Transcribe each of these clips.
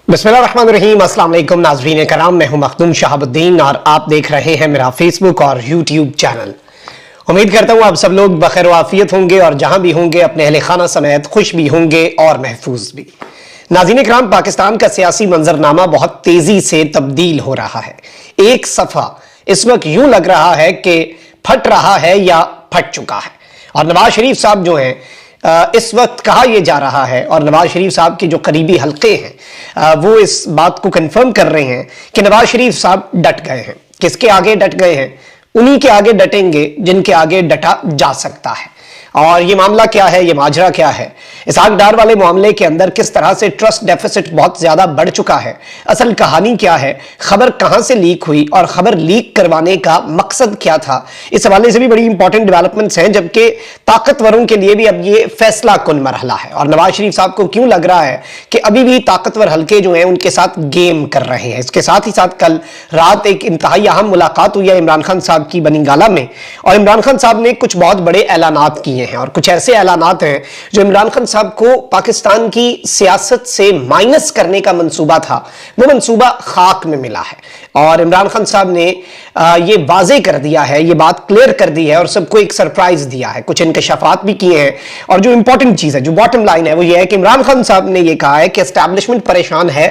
बिस्मिल्लाहिर्रहमानिर्रहीम। अस्सलाम वालेकुम नाज़रीन कराम, मैं हूं मखदूम शहाबुद्दीन और आप देख रहे हैं मेरा फेसबुक और यूट्यूब चैनल। उम्मीद करता हूं आप सब लोग बखैर वाफियत होंगे और जहां भी होंगे अपने अहले खाना समेत खुश भी होंगे और महफूज भी। नाज़रीन कराम, पाकिस्तान का सियासी मंजरनामा बहुत तेजी से तब्दील हो रहा है। एक सफ़ा इस वक्त यूं लग रहा है कि फट रहा है या फट चुका है। और नवाज शरीफ साहब जो हैं, इस वक्त कहा यह जा रहा है और नवाज शरीफ साहब के जो करीबी हल्के हैं वो इस बात को कंफर्म कर रहे हैं कि नवाज शरीफ साहब डट गए हैं। किसके आगे डट गए हैं? उन्हीं के आगे डटेंगे जिनके आगे डटा जा सकता है। और ये मामला क्या है, ये माजरा क्या है? इसहाक डार वाले मामले के अंदर किस तरह से ट्रस्ट डेफिसिट बहुत ज्यादा बढ़ चुका है, असल कहानी क्या है, खबर कहां से लीक हुई और खबर लीक करवाने का मकसद क्या था, इस हवाले से भी बड़ी इंपॉर्टेंट डेवलपमेंट्स हैं। जबकि ताकतवरों के लिए भी अब ये फैसला कुन मरहला है और नवाज शरीफ साहब को क्यों लग रहा है कि अभी भी ताकतवर हल्के जो हैं उनके साथ गेम कर रहे हैं। इसके साथ ही साथ कल रात एक इंतहाई अहम मुलाकात हुई है इमरान खान साहब की बनीगाला में और इमरान खान साहब ने कुछ बहुत बड़े ऐलानात किए हैं और कुछ ऐसे ऐलानात हैं जो इमरान खान साहब को पाकिस्तान की सियासत से माइनस करने का मंसूबा था, वो मंसूबा खाक में मिला है। और इमरान खान साहब ने ये वाजे कर दिया है, ये बात क्लियर कर दी है और सबको एक सरप्राइज दिया है, कुछ इंकशाफात भी किए हैं। और जो इंपॉर्टेंट चीज है, जो बॉटम लाइन है, वो ये है कि इमरान खान साहब ने ये कहा है कि एस्टैब्लिशमेंट परेशान है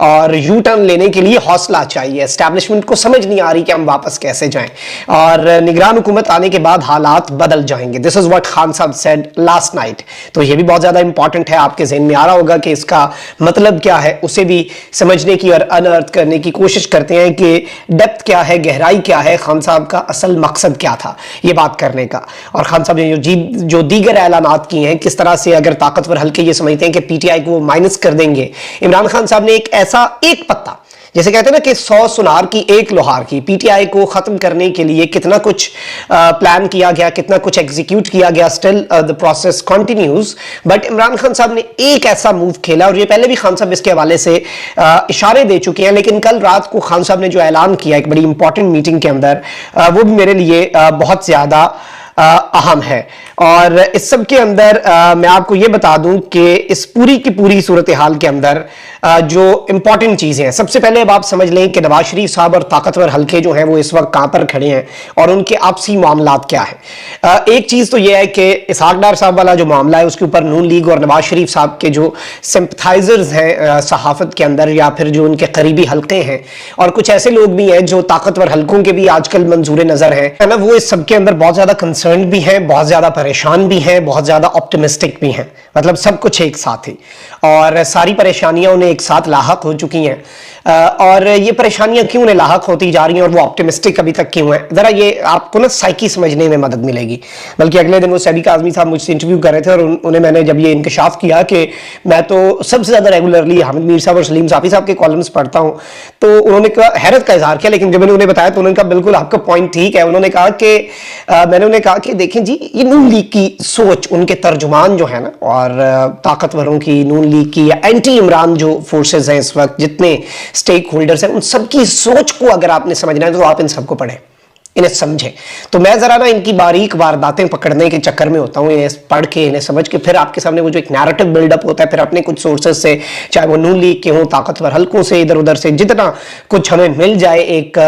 और यू टर्न लेने के लिए हौसला चाहिए। एस्टैब्लिशमेंट को समझ नहीं आ रही कि हम वापस कैसे जाएं और निगरान हुकूमत आने के बाद हालात बदल जाएंगे। दिस इज व्हाट खान साहब सेड लास्ट नाइट। तो ये भी बहुत ज्यादा इंपॉर्टेंट है, आपके ज़हन में आ रहा होगा कि इसका मतलब क्या है, उसे भी समझने की और अनअर्थ करने की कोशिश करते हैं कि डेप्थ क्या है, गहराई क्या है, खान साहब का असल मकसद क्या था ये बात करने का। और खान साहब ने जो दीगर ऐलानात किए हैं, किस तरह से अगर ताकतवर हल्के ये समझते हैं कि पीटीआई को माइनस कर देंगे, इमरान खान साहब ने एक ऐसा एक पत्ता, जैसे कहते हैं ना कि 100 सुनार की एक लोहार की, पीटीआई को खत्म करने के लिए कितना कुछ प्लान किया गया, कितना कुछ एग्जीक्यूट किया गया, still the process continues. But Imran Khan साहब ने एक ऐसा मूव खेला और ये पहले भी खान साहब इसके हवाले से इशारे दे चुके हैं, लेकिन कल रात को खान साहब ने जो ऐलान किया एक बड़ी इंपॉर्टेंट मीटिंग के अंदर, वो भी मेरे लिए बहुत ज्यादा अहम है। और इस सब के अंदर मैं आपको यह बता दूं कि इस पूरी की पूरी सूरत हाल के अंदर जो इंपॉर्टेंट चीजें हैं, सबसे पहले अब आप समझ लें कि नवाज शरीफ साहब और ताकतवर हल्के जो हैं वो इस वक्त कहां पर खड़े हैं और उनके आपसी मामलात क्या है। एक चीज तो यह है कि इसहाक डार साहब वाला जो मामला है उसके ऊपर नून लीग और नवाज शरीफ साहब के जो सिंपथाइजर्स हैं सहाफत के अंदर या फिर जो उनके करीबी हल्के हैं और कुछ ऐसे लोग भी हैं जो ताकतवर हल्कों के भी आजकल मंजूर नजर है ना, वो इस सबके अंदर बहुत ज्यादा कंसर्न भी हैं, बहुत ज्यादा परेशान भी हैं, बहुत ज्यादा ऑप्टिमिस्टिक भी हैं। मतलब सब कुछ एक साथ ही और सारी परेशानियां उन्हें एक साथ लाहक हो चुकी हैं। और ये परेशानियां क्यों उन्हें लाहक होती जा रही हैं और वो ऑप्टिमिस्टिक अभी तक क्यों है, जरा ये आपको ना साइकी समझने में मदद मिलेगी। बल्कि अगले दिन वो सैदी काज़मी साहब मुझसे इंटरव्यू कर रहे थे और उन्हें मैंने जब ये इंकशाफ किया कि मैं तो सबसे ज्यादा रेगुलरली हामिद मीर साहब और सलीम साफी साहब के कॉलम्स पढ़ता हूं, तो उन्होंने हैरत का इजहार किया। लेकिन जब मैंने उन्हें बताया तो उन्होंने कहा बिल्कुल आपका पॉइंट ठीक है। उन्होंने कहा कि मैंने उन्हें कहा कि देखें जी, ये नून लीग की सोच, उनके तर्जुमान जो है ना और ताकतवरों की नून लीग की या एंटी इमरान जो फोर्सेस हैं इस वक्त, जितने स्टेक होल्डर्स हैं, उन सबकी सोच को अगर आपने समझना है तो आप इन सबको पढ़ें, इन्हें समझे। तो मैं जरा ना इनकी बारीक वारदातें पकड़ने के चक्कर में होता हूँ, इन्हें पढ़ के इन्हें समझ के फिर आपके सामने वो जो एक नैरेटिव बिल्डअप होता है, फिर अपने कुछ सोर्सेज से, चाहे वो नून लीग के हों, ताकतवर हल्कों से, इधर उधर से जितना कुछ हमें मिल जाए, एक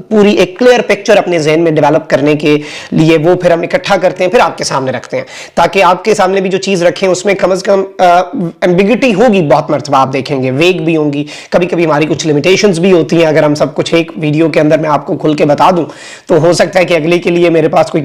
पूरी एक क्लियर पिक्चर अपने जहन में डेवलप करने के लिए वो फिर हम इकट्ठा करते हैं, फिर आपके सामने रखते हैं, ताकि आपके सामने भी जो चीज़ रखें उसमें कम से कम एम्बिगिटी होगी। बहुत मरतबा आप देखेंगे वेग भी होंगी, कभी कभी हमारी कुछ लिमिटेशंस भी होती हैं। अगर हम सब कुछ एक वीडियो के अंदर मैं आपको खुल के बता दूं तो हो सकता है कि अगले के लिए मेरे पास कोई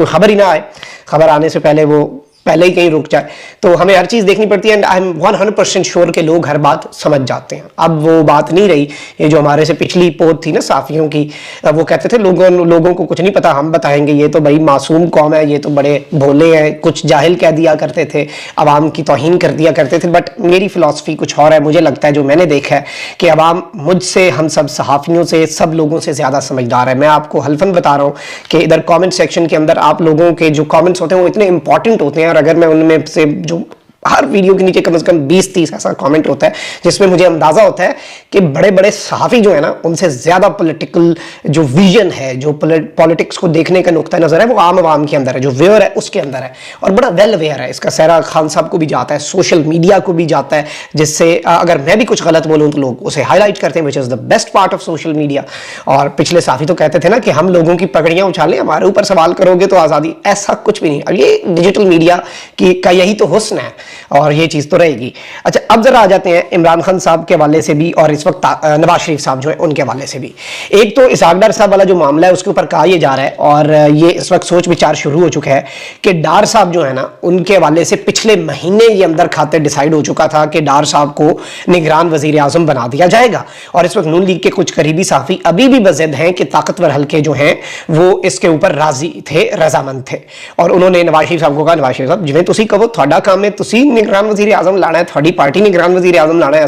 खबर ही ना आए, खबर आने से पहले वो पहले ही कहीं रुक जाए। तो हमें हर चीज़ देखनी पड़ती है एंड आई एम 100% श्योर कि लोग हर बात समझ जाते हैं। अब वो बात नहीं रही, ये जो हमारे से पिछली पोद थी ना साफियों की, वो कहते थे लोगों को कुछ नहीं पता, हम बताएंगे, ये तो भाई मासूम कौम है, ये तो बड़े भोले हैं, कुछ जाहिल कह दिया करते थे, अवाम की तौहीन कर दिया करते थे। बट मेरी फिलॉसफी कुछ और है। मुझे लगता है, जो मैंने देखा है, कि अवाम मुझसे, हम सब सहाफ़ियों से, सब लोगों से ज़्यादा समझदार है। मैं आपको हल्फन बता रहा हूँ कि इधर कॉमेंट सेक्शन के अंदर आप लोगों के जो कॉमेंट्स होते हैं वो इतने इंपॉर्टेंट होते हैं और अगर मैं उनमें से जो हर वीडियो के नीचे कम से कम 20-30 ऐसा कमेंट होता है जिसमें मुझे अंदाजा होता है कि बड़े बड़े सहाफ़ी जो है ना, उनसे ज़्यादा पॉलिटिकल जो विजन है, जो पॉलिटिक्स को देखने का नुक्ता नज़र है, वो आम आवाम के अंदर है, जो वेयर है उसके अंदर है, और बड़ा वेल वेयर है। इसका सहरा खान साहब को भी जाता है, सोशल मीडिया को भी जाता है, जिससे अगर मैं भी कुछ गलत बोलूँ तो लोग उसे हाईलाइट करते हैं, which is the best part of social media. और पिछले सहाफ़ी तो कहते थे ना कि हम लोगों की पगड़ियाँ उछालें, हमारे ऊपर सवाल करोगे तो आज़ादी। ऐसा कुछ भी नहीं। अब ये डिजिटल मीडिया का यही तो हुस्न है, और ये चीज़ तो रहेगी। अच्छा, अब जरा आ जाते हैं इमरान खान साहब के हवाले से भी, और इस वक्त नवाज शरीफ साहब जो है उनके हवाले से भी। एक तो इसहाक डार साहब वाला जो मामला है उसके ऊपर कहा यह जा रहा है, और ये इस वक्त सोच विचार शुरू हो चुका है कि डार साहब जो है ना, उनके हवाले से पिछले महीने ये अंदर खाते डिसाइड हो चुका था कि डार साहब को निगरान वजीर आजम बना दिया जाएगा। और इस वक्त नून लीग के कुछ करीबी साफी अभी भी बज़िद हैं कि ताकतवर हल्के जो हैं वो इसके ऊपर राजी थे, रजामंद थे, और उन्होंने नवाज शरीफ साहब को कहा, नवाज शरीफ साहब जिवें तुसीं कहो, तुहाडा काम है, तुसीं निगरान वजीर आजम लाना है, थोड़ी पार्टी निगरान वजीर आजम लाना है,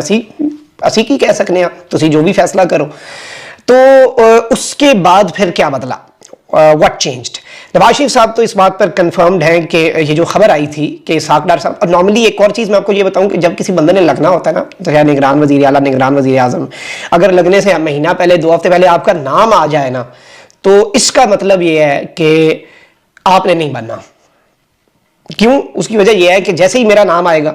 असी की कह सकने हैं, तुसीं जो भी फैसला करो। तो उसके बाद फिर क्या बदला, व्हाट चेंज्ड? नवाज शरीफ साहब तो इस बात पर कंफर्म्ड हैं कि ये जो खबर आई थी कि इसहाक डार साहब, और नॉर्मली एक और चीज़ मैं आपको ये बताऊं कि जब किसी बंदे ने लगना होता है ना, तो या निगरान वजीर आला, निगरान वजीर आजम, अगर लगने से महीना पहले 2 हफ्ते पहले आपका नाम आ जाए ना, तो इसका मतलब ये है कि आपने नहीं बनना। क्यों? उसकी वजह यह है कि जैसे ही मेरा नाम आएगा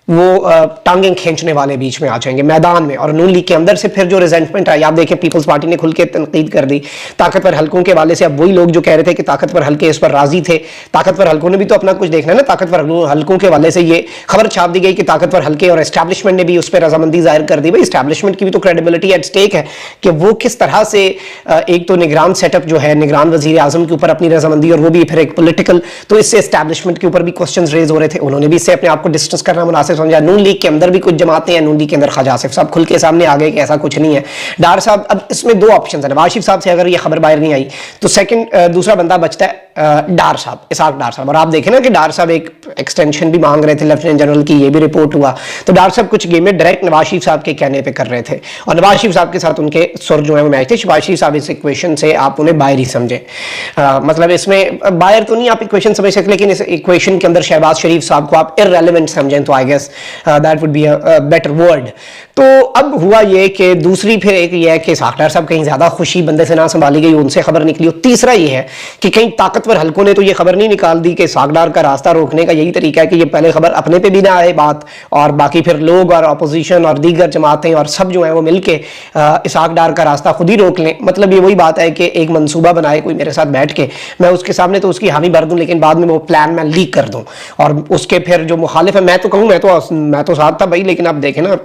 वो टांगें खींचने वाले बीच में आ जाएंगे मैदान में, और नून लीग के अंदर से फिर जो रिजेंटमेंट है, आप देखें पीपल्स पार्टी ने खुल के तनकीद कर दी ताकतवर हल्कों के वाले से। अब वही लोग जो कह रहे थे कि ताकतवर हल्के इस पर राजी थे, ताकतवर हल्कों ने भी तो अपना कुछ देखना है ना। ताकतवर हल्कों के वाले से ये खबर छाप दी गई कि ताकतवर हल्के और एस्टैब्लिशमेंट ने भी उस पर रजामंदी जाहिर कर दी। भाई एस्टैब्लिशमेंट की भी तो क्रेडिबिलिटी एट स्टेक है कि वो किस तरह से एक तो निगरान सेटअप जो है, निगरान वजीर आजम के ऊपर अपनी रजामंदी, और वो भी फिर एक पोलिटिकल, तो इससे एस्टैब्लिशमेंट के ऊपर भी क्वेश्चन रेज हो रहे थे। उन्होंने भी इससे अपने आप को डिस्टेंस करना मुनासिब समझा। नून लीग के अंदर भी कुछ जमातें हैं, नून लीग के अंदर ख्वाजा आसिफ साहब खुल के सामने आ गए कि ऐसा कुछ नहीं है। डार साहब, अब इसमें 2 ऑप्शन है, नवाज शरीफ साहब से अगर ये खबर बाहर नहीं आई तो सेकंड दूसरा बंदा बचता है डार साहब, इसहाक डार साहब। और आप देखें ना कि डार साहब एक एक्सटेंशन भी मांग रहे थे लेफ्टिनेंट जनरल की, ये भी रिपोर्ट हुआ। तो डार साहब कुछ गेमें डायरेक्ट नवाज शरीफ साहब के कहने पे कर रहे थे, और नवाज शरीफ साहब के साथ उनके सुर जो है वो मैच थे। नवाज शरीफ साहब इस इक्वेशन से आप उन्हें बाहर ही समझे, मतलब इसमें बाहर तो नहीं आप इक्वेशन समझ सकते, लेकिन इस इक्वेशन के अंदर शहबाज शरीफ साहब को आप इररेलेवेंट समझें तो I guess that would be a better word. तो अब हुआ ये कि दूसरी फिर एक ये है कि इसहाक डार साहब कहीं ज्यादा खुशी बंदे से ना संभाली गई, उनसे खबर निकली। और तीसरा ये है कि कहीं ताकतवर हल्कों ने तो ये खबर नहीं निकाल दी कि इसहाक डार का रास्ता रोकने का यही तरीका है कि ये पहले खबर अपने पे भी ना आए बात, और बाकी फिर लोग और अपोजिशन और दीगर जमातें और सब जो है वो मिलके इसहाक डार का रास्ता खुद ही रोक लें। मतलब ये वही बात है कि एक मंसूबा बनाए कोई मेरे साथ बैठ के, मैं उसके सामने तो उसकी हामी भर दूं, लेकिन बाद में वो प्लान मैं लीक कर दूं, और उसके फिर जो मुखालिफ है, मैं तो कहूँ मैं तो साथ था भाई, लेकिन अब देखें ना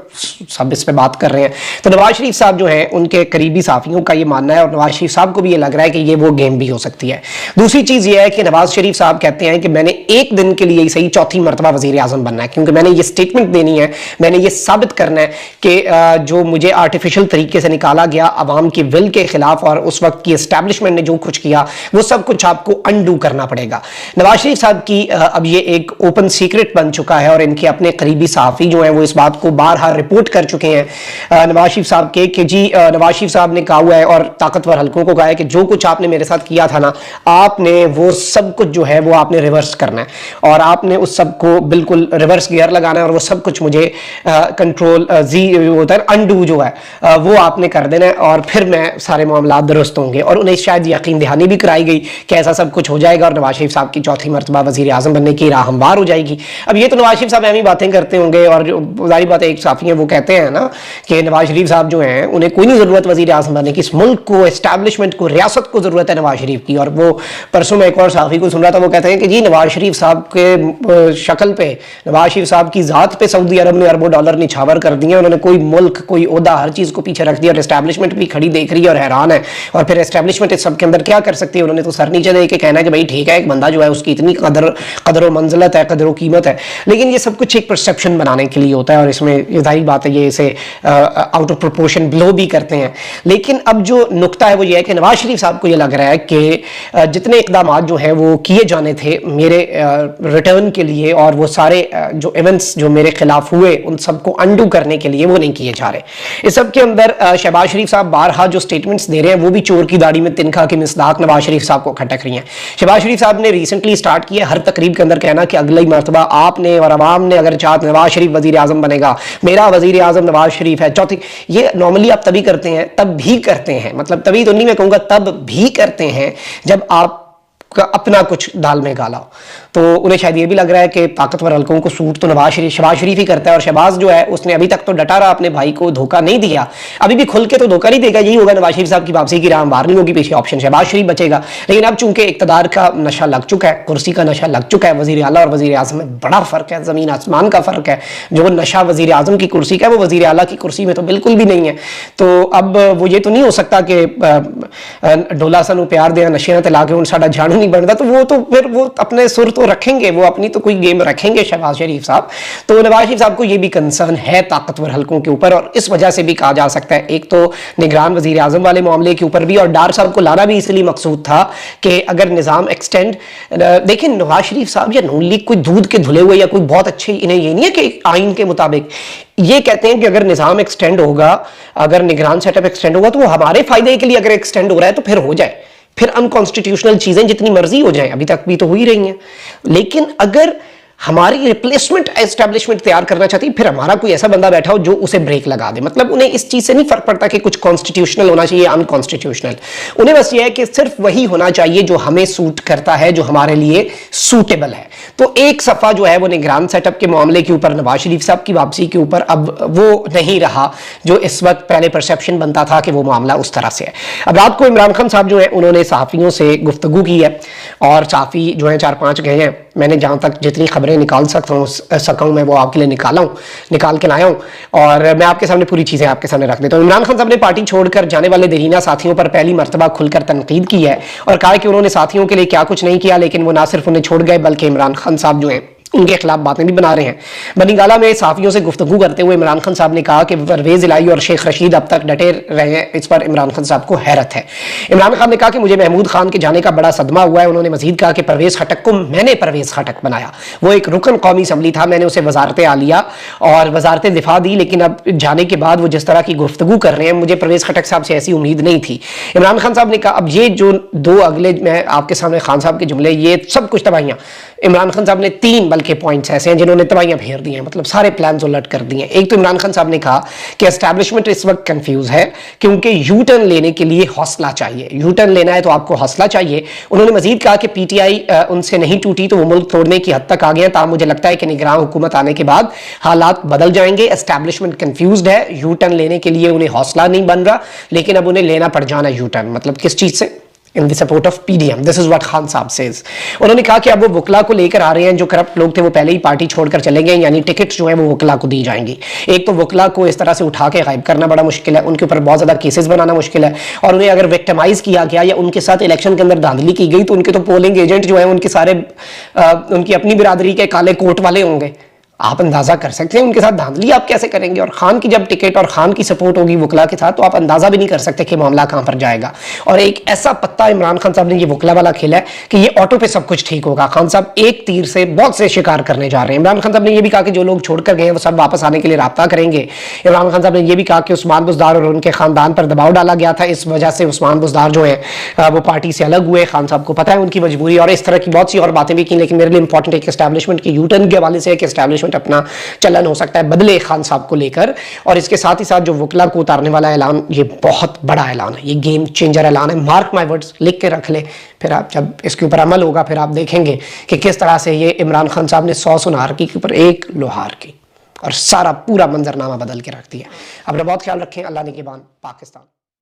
सब इस पे बात कर रहे हैं। तो नवाज शरीफ साहब जो हैं उनके करीबी साफियों का ये मानना है, और नवाज शरीफ साहब को भी ये लग रहा है कि ये वो गेम भी हो सकती है। दूसरी चीज ये है कि नवाज शरीफ साहब कहते हैं कि मैंने एक दिन के लिए ही सही 4थी मरतबा वजीर आजम बनना है, क्योंकि मैंने ये स्टेटमेंट देनी है, मैंने ये साबित करना है कि जो मुझे आर्टिफिशियल तरीके से निकाला गया अवाम की विल के खिलाफ, और उस वक्त की एस्टैब्लिशमेंट ने जो कुछ किया वो सब कुछ आपको अनडू करना पड़ेगा। नवाज शरीफ साहब की अब ये एक ओपन सीक्रेट बन चुका है, और इनके अपने करीबी सहाफी जो हैं वो इस बात को बारहा रिपोर्ट कर चुके हैं नवाज शरीफ साहब के कि जी नवाज शरीफ साहब ने कहा हुआ है और ताकतवर हल्कों को कहा है कि जो कुछ आपने मेरे साथ किया था ना, आपने वो सब कुछ जो है वो आपने रिवर्स करना है, और आपने उस सब को बिल्कुल रिवर्स गियर लगाना है, और वो सब कुछ मुझे कंट्रोल जी होता है अनडू जो है वो आपने कर देना है, और फिर मैं सारे मामला दुरुस्त होंगे। और उन्हें शायद यकीन दहानी भी कराई गई कि ऐसा सब कुछ हो जाएगा, और नवाज शरीफ साहब की 4थी मरतबा वजीर आजम बनने की राह हमवार हो जाएगी। अब ये तो नवाज शरीफ साहब ऐसी बातें करते होंगे, और जो जाहिर बात है एक साफी है वो कहते हैं ना कि नवाज शरीफ साहब जो हैं उन्हें कोई नहीं जरूरत वजीर आजम बनने की, इस मुल्क को, एस्टैब्लिशमेंट को, रियासत को जरूरत है नवाज शरीफ की। और वो परसों में एक और साफी को सुन रहा था, वो कहते हैं कि जी नवाज शरीफ साहब के शक्ल पे, नवाज शरीफ साहब की जात पे सऊदी अरब ने अरबों डॉलर निछावर कर दिए, उन्होंने कोई मुल्क, कोई ओहदा, हर चीज को पीछे रख दिया, और एस्टैब्लिशमेंट भी खड़ी देख रही है और हैरान है। और फिर एस्टैब्लिशमेंट इस सब के अंदर क्या कर सकती है? उन्होंने तो सर नीचे दे के कहना है कि भाई ठीक है, एक बंदा जो है उसकी इतनी कदर मंजिलत है, कदर कीमत है। लेकिन ये सब कुछ एक परसेप्शन बनाने के लिए होता है, और इसमें ये जाहिर बात है ये इसे आउट ऑफ प्रोपोर्शन ब्लो भी करते हैं। लेकिन अब जो नुकता है वो ये है कि नवाज शरीफ साहब को ये लग रहा है कि जितने इकदाम जो हैं वो किए जाने थे मेरे रिटर्न के लिए, और वो सारे जो इवेंट्स जो मेरे खिलाफ हुए उन सबको अंडू करने के लिए वो नहीं किए जा रहे। इस सब के अंदर शहबाज शरीफ साहब बारहा जो स्टेटमेंट्स दे रहे हैं वो भी चोर की दाढ़ी में तिनका की मिसदाक नवाज शरीफ साहब को खटक रही हैं। शहबाज शरीफ साहब ने रिसेंटली स्टार्ट किया हर तकरीब के अंदर कहना कि अगली मरतबा आपने और अवाम ने अगर चाह नवाज शरीफ वजीर आजम बनेगा, मेरा वजीर आजम नवाज शरीफ है। चौथी, ये नॉर्मली आप तभी करते हैं, तब भी करते हैं, मतलब तभी तो नहीं, मैं कहूंगा तब भी करते हैं जब आप का अपना कुछ दाल में गाला हो। तो उन्हें शायद ये भी लग रहा है कि ताकतवर हल्कों को सूट तो शहबाज शरीफ ही करता है, और शहबाज जो है उसने अभी तक तो डटा रहा, अपने भाई को धोखा नहीं दिया, अभी भी खुल के तो धोखा नहीं देगा। यही होगा नवाज शरीफ साहब की वापसी की राह बार नहीं होगी, पीछे ऑप्शन शहबाज शरीफ बचेगा। लेकिन अब चूंकि इक्तदार का नशा लग चुका है, कुर्सी का नशा लग चुका है, वजीर आला और वजीर आजम में बड़ा फर्क है, जमीन आसमान का फर्क है। जो नशा वजीर आजम की कुर्सी का है वो वजीर आला की कुर्सी में तो बिल्कुल भी नहीं है। तो अब वो ये तो नहीं हो सकता कि डोला सानू प्यार दिया नशे ला के साडा झाड़ू नहीं बनता, तो फिर वो अपने सुर तो रखेंगे, वो अपनी तो कोई गेम रखेंगे शहबाज शरीफ साहब। तो नवाज शरीफ साहब को ये भी कंसर्न है ताकतवर हल्कों के ऊपर, और इस वजह से भी कहा जा सकता है, एक तो निगरान वजीर आजम वाले मामले के ऊपर भी, और डार साहब को लाना भी इसलिए मकसूद था कि अगर निजाम एक्सटेंड, देखिए नवाज शरीफ साहब या नून लीग कोई दूध के धुले हुए या कोई बहुत अच्छे, इन्हें ये नहीं है कि आइन के मुताबिक ये कहते हैं कि अगर निजाम एक्सटेंड होगा, अगर निगरान सेटअप एक्सटेंड होगा तो वो हमारे फायदे के लिए अगर एक्सटेंड हो रहा है तो फिर हो जाए, फिर अनकॉन्स्टिट्यूशनल चीजें जितनी मर्जी हो जाएं, अभी तक भी तो हो ही रही हैं। लेकिन अगर हमारी रिप्लेसमेंट एस्टैब्लिशमेंट तैयार करना चाहती है, फिर हमारा कोई ऐसा बंदा बैठा हो जो उसे ब्रेक लगा दे। मतलब उन्हें इस चीज से नहीं फर्क पड़ता कि कुछ कॉन्स्टिट्यूशनल होना चाहिए, अनकॉन्स्टिट्यूशनल, उन्हें बस ये है कि सिर्फ वही होना चाहिए जो हमें सूट करता है, जो हमारे लिए सूटेबल है। तो एक सफा जो है वो निगरान सेटअप के मामले के ऊपर, नवाज शरीफ साहब की वापसी के ऊपर, अब वो नहीं रहा जो इस वक्त पहले परसेप्शन बनता था कि वो मामला उस तरह से है। अब रात को इमरान खान साहब जो है उन्होंने सहाफियों से गुफ्तगू की है, और सहाफी जो है 4-5 गए हैं। मैंने जहां तक जितनी खबरें निकाल सकता हूं मैं वो आपके लिए निकाल के लाया हूं, और मैं आपके सामने पूरी चीजें आपके सामने रख देता हूं। इमरान खान साहब ने पार्टी छोड़कर जाने वाले देरीना साथियों पर पहली मर्तबा खुलकर तनकीद की है, और कहा कि उन्होंने साथियों के लिए क्या कुछ नहीं किया, लेकिन वो ना सिर्फ उन्हें छोड़ गए बल्कि इमरान खान साहब जो है उनके खिलाफ बातें भी बना रहे हैं। बनीगाला में सहाफियों से गुफ्तगू करते हुए इमरान खान साहब ने कहा कि परवेज इलाही और शेख रशीद अब तक डटे रहे हैं, इस पर इमरान खान साहब को हैरत है। इमरान खान ने कहा कि मुझे महमूद खान के जाने का बड़ा सदमा हुआ है। उन्होंने मजीद कहा कि परवेज खटक को मैंने परवेज खटक बनाया, वो एक रुकन कौमी असम्बली था, मैंने उसे वजारत आलिया और वजारत दिफा दी, लेकिन अब जाने के बाद वो जिस तरह की गुफ्तगू कर रहे हैं, मुझे परवेज खटक साहब से ऐसी उम्मीद नहीं थी। इमरान खान साहब ने कहा, अब ये जो दो अगले मैं आपके सामने खान साहब के जुमले, ये सब कुछ तबाहियां, इमरान खान साहब ने 3 बल्कि पॉइंट्स ऐसे हैं जिन्होंने तबाहियां फेर दी हैं, मतलब सारे प्लान उलट कर दिए हैं। एक तो इमरान खान साहब ने कहा कि एस्टैब्लिशमेंट इस वक्त कंफ्यूज है क्योंकि यू टर्न लेने के लिए हौसला चाहिए, यू टर्न लेना है तो आपको हौसला चाहिए। उन्होंने मजीद कहा कि पीटीआई उनसे नहीं टूटी तो वो मुल्क तोड़ने की हद तक आ गए, ताहम मुझे लगता है कि निगरान हुकूमत आने के बाद हालात बदल जाएंगे। एस्टैब्लिशमेंट कंफ्यूज्ड है, यू टर्न लेने के लिए उन्हें हौसला नहीं बन रहा, लेकिन अब उन्हें लेना पड़ जाना यू टर्न, मतलब किस चीज से, in the support of PDM. This is what Khan साहब says. उन्होंने कहा कि अब वो वकला को लेकर आ रहे हैं, जो करप्ट लोग थे वो पहले ही पार्टी छोड़कर चले गए, यानी टिकट जो है वो वकला को दी जाएंगी। एक तो वकला को इस तरह से उठा के गायब करना बड़ा मुश्किल है, उनके ऊपर बहुत ज्यादा केसेस बनाना मुश्किल है, और उन्हें अगर विक्टिमाइज किया गया या उनके साथ इलेक्शन के अंदर धांधली की गई तो उनके तो पोलिंग एजेंट जो है उनके सारे उनकी अपनी बिरादरी के काले कोट वाले होंगे। आप अंदाजा कर सकते हैं उनके साथ धांधली आप कैसे करेंगे, और खान की जब टिकट और खान की सपोर्ट होगी वकला के साथ तो आप अंदाजा भी नहीं कर सकते कि मामला कहां पर जाएगा। और एक ऐसा पत्ता इमरान खान साहब ने ये वकला वाला खेला है कि ये ऑटो पे सब कुछ ठीक होगा। खान साहब एक तीर से बहुत से शिकार करने जा रहे हैं। इमरान खान साहब ने यह भी कहा कि जो लोग छोड़कर गए हैं वो सब वापस आने के लिए राब्ता करेंगे। इमरान खान साहब ने यह भी कहा कि उस्मान बुज़दार और उनके खानदान पर दबाव डाला गया था, इस वजह से उस्मान बुज़दार जो है वो पार्टी से अलग हुए। खान साहब को पता है उनकी मजबूरी, और इस तरह की बहुत सी और बातें भी की, लेकिन मेरे लिए इंपॉर्टेंट एक एस्टैब्लिशमेंट के यू टर्न के हवाले से कि एस्टैब्लिशमेंट अपना चलन हो सकता है बदले खान साहब को लेकर, और इसके साथ ही साथ जो वकला को उतारने वाला ऐलान, ये बहुत बड़ा ऐलान है, ये गेम चेंजर ऐलान है। मार्क माय वर्ड्स, लिख के रख ले, फिर आप जब इसके ऊपर अमल होगा फिर आप देखेंगे कि किस तरह से ये इमरान खान साहब ने 100 सुनार की के ऊपर 1 लोहार की और सारा पूरा मंजरनामा बदल के रख दिया। अपना बहुत ख्याल रखें। अल्लाह निगहबान पाकिस्तान।